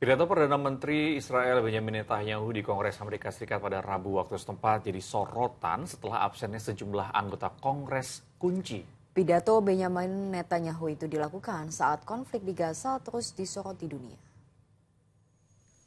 Pidato Perdana Menteri Israel Benjamin Netanyahu di Kongres Amerika Serikat pada Rabu waktu setempat jadi sorotan setelah absennya sejumlah anggota Kongres kunci. Pidato Benjamin Netanyahu itu dilakukan saat konflik di Gaza terus disoroti dunia.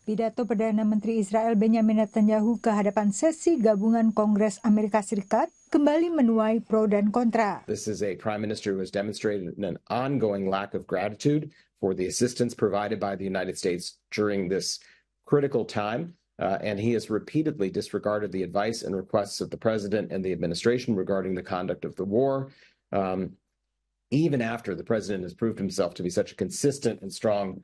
Pidato Perdana Menteri Israel Benjamin Netanyahu ke hadapan sesi gabungan Kongres Amerika Serikat kembali menuai pro dan kontra. This is a prime minister who has demonstrated an ongoing lack of gratitude for the assistance provided by the United States during this critical time. And he has repeatedly disregarded the advice and requests of the president and the administration regarding the conduct of the war, even after the president has proved himself to be such a consistent and strong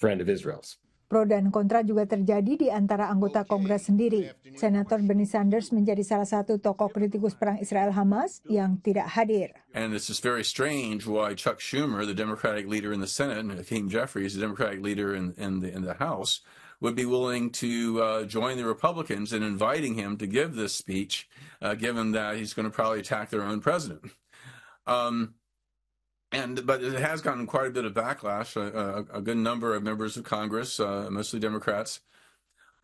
friend of Israel's. Pro dan kontra juga terjadi di antara anggota Kongres sendiri. Senator Bernie Sanders menjadi salah satu tokoh kritikus perang Israel-Hamas yang tidak hadir. And it's just very strange why Chuck Schumer, the Democratic leader in the Senate, and Hakeem Jeffries, the Democratic leader in the House, would be willing to join the Republicans in inviting him to give this speech, given that he's going to probably attack their own president. But it has gotten quite a bit of backlash. A good number of members of Congress, mostly Democrats,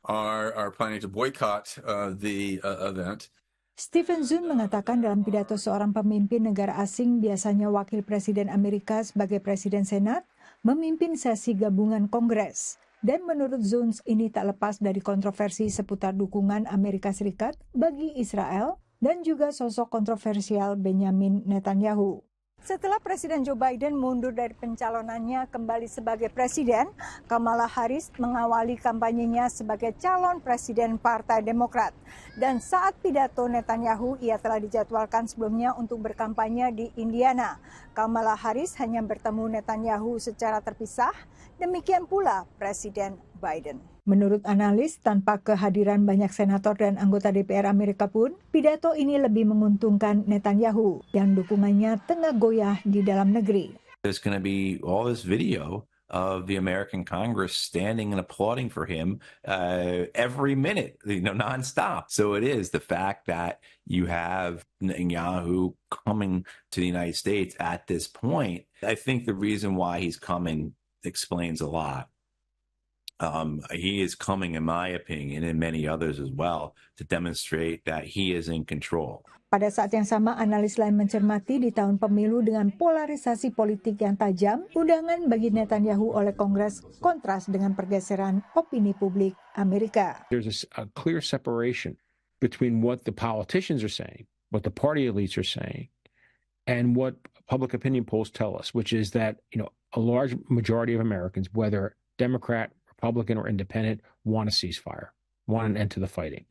are planning to boycott the event. Stephen Zun mengatakan dalam pidato seorang pemimpin negara asing, biasanya wakil presiden Amerika sebagai presiden Senat, memimpin sesi gabungan Kongres. Dan menurut Zun, ini tak lepas dari kontroversi seputar dukungan Amerika Serikat bagi Israel dan juga sosok kontroversial Benjamin Netanyahu. Setelah Presiden Joe Biden mundur dari pencalonannya kembali sebagai presiden, Kamala Harris mengawali kampanyenya sebagai calon presiden Partai Demokrat. Dan saat pidato Netanyahu, ia telah dijadwalkan sebelumnya untuk berkampanye di Indiana. Kamala Harris hanya bertemu Netanyahu secara terpisah, demikian pula Presiden Biden. Menurut analis, tanpa kehadiran banyak senator dan anggota DPR Amerika pun, pidato ini lebih menguntungkan Netanyahu yang dukungannya tengah goyah di dalam negeri. There's going to be all this video of the American Congress standing and applauding for him every minute, nonstop. So it is the fact that you have Netanyahu coming to the United States at this point. I think the reason why he's coming explains a lot. He is coming, in my opinion, and many others as well, to demonstrate that he is in control. Pada saat yang sama, analis lain mencermati di tahun pemilu dengan polarisasi politik yang tajam, undangan bagi Netanyahu oleh Kongres kontras dengan pergeseran opini publik Amerika. There's a clear separation between what the politicians are saying, what the party elites are saying, and what public opinion polls tell us, which is that, a large majority of Americans, whether Democrat, Republican, or independent, want a ceasefire, want an end to the fighting.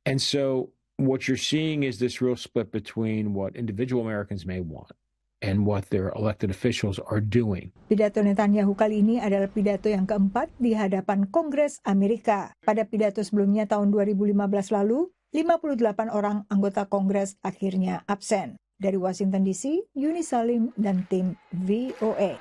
And so what you're seeing is this real split between what individual Americans may want and what their elected officials are doing. Pidato Netanyahu kali ini adalah pidato yang keempat di hadapan Kongres Amerika. Pada pidato sebelumnya tahun 2015 lalu, 58 orang anggota Kongres akhirnya absen. Dari Washington DC, Yuni Salim dan tim VOA.